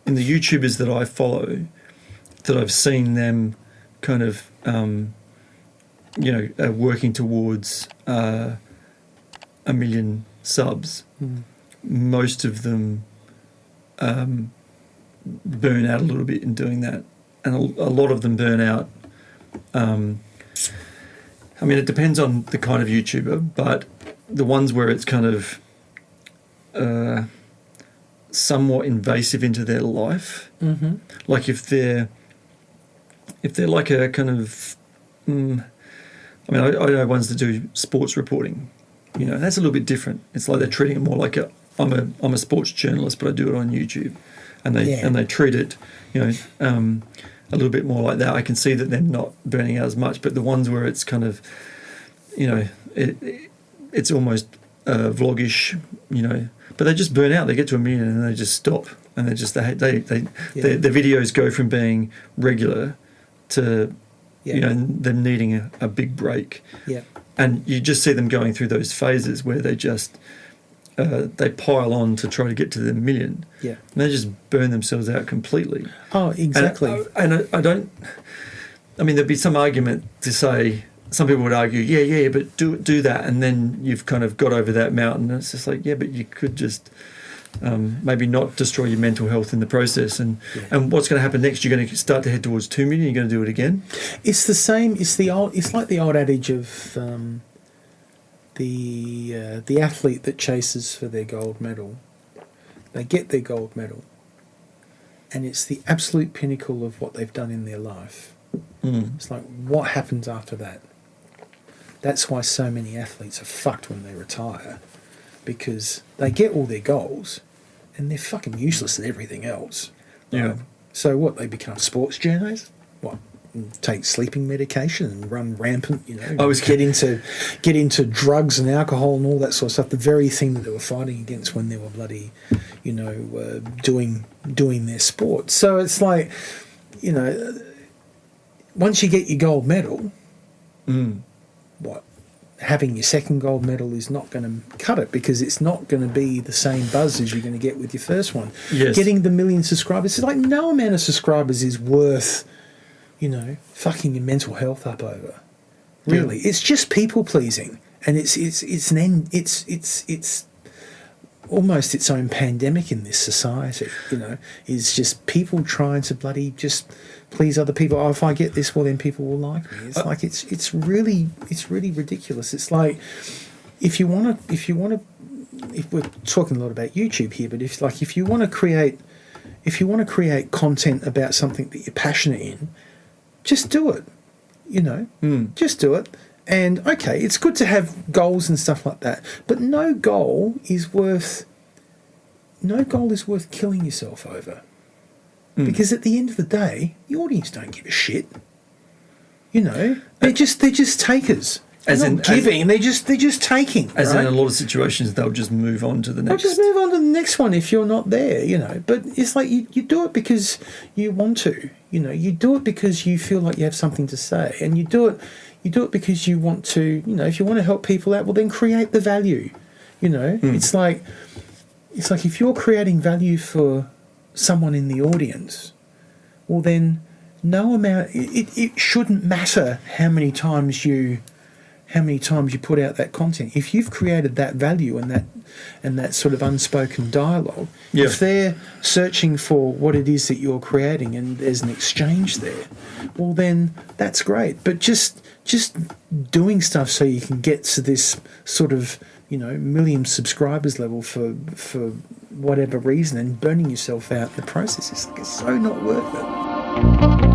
in the YouTubers that I follow, that I've seen them kind of, working towards 1 million subs, most of them burn out a little bit in doing that. And a lot of them burn out. It depends on the kind of YouTuber, but the ones where it's kind of somewhat invasive into their life, like if they're like a kind of, I know ones that do sports reporting, that's a little bit different. It's like they're treating it more like I'm a sports journalist, but I do it on YouTube, and they treat it, a little bit more like that. I can see that they're not burning out as much, but the ones where it's kind of, it's almost vlogish, but they just burn out. They get to 1 million and they just stop, and their videos go from being regular to, them needing a big break. Yeah, and you just see them going through those phases where they just they pile on to try to get to the 1 million. Yeah, and they just burn themselves out completely. Oh, exactly. And I don't. There'd be some argument to say. Some people would argue, but do that, and then you've kind of got over that mountain. And it's just like, but you could just maybe not destroy your mental health in the process. And what's going to happen next? You're going to start to head towards 2 million. You're going to do it again. It's the same. It's like the old adage of the athlete that chases for their gold medal. They get their gold medal, and it's the absolute pinnacle of what they've done in their life. It's like, what happens after that? That's why so many athletes are fucked when they retire, because they get all their goals and they're fucking useless at everything else. Yeah. So what? They become sports journos? What? Take sleeping medication and run rampant? Get into drugs and alcohol and all that sort of stuff. The very thing that they were fighting against when they were bloody, doing their sport. So it's like, once you get your gold medal, having your second gold medal is not going to cut it, because it's not going to be the same buzz as you're going to get with your first one. Yes. Getting the 1 million subscribers, it's like no amount of subscribers is worth, fucking your mental health up over. Really, it's just people pleasing, and it's almost its own pandemic in this society. Is just people trying to bloody just please other people. Oh, if I get this, well then people will like me. It's like it's really ridiculous. It's like if we're talking a lot about YouTube here, but if you want to create content about something that you're passionate in, just do it. Just do it. And okay, it's good to have goals and stuff like that, but no goal is worth killing yourself over. Because at the end of the day, the audience don't give a shit. They're just takers. They're not giving, they're just taking. As in a lot of situations, they'll just move on to the next. They'll just move on to the next one if you're not there, But it's like you do it because you want to. You do it because you feel like you have something to say, and you do it because you want to. If you want to help people out, well, then create the value. It's like if you're creating value for someone in the audience, well then no amount it shouldn't matter how many times you put out that content. If you've created that value and that sort of unspoken dialogue, if they're searching for what it is that you're creating and there's an exchange there, well then that's great. But just doing stuff so you can get to this sort of 1 million subscribers level for whatever reason, and burning yourself out in the process, it's so not worth it.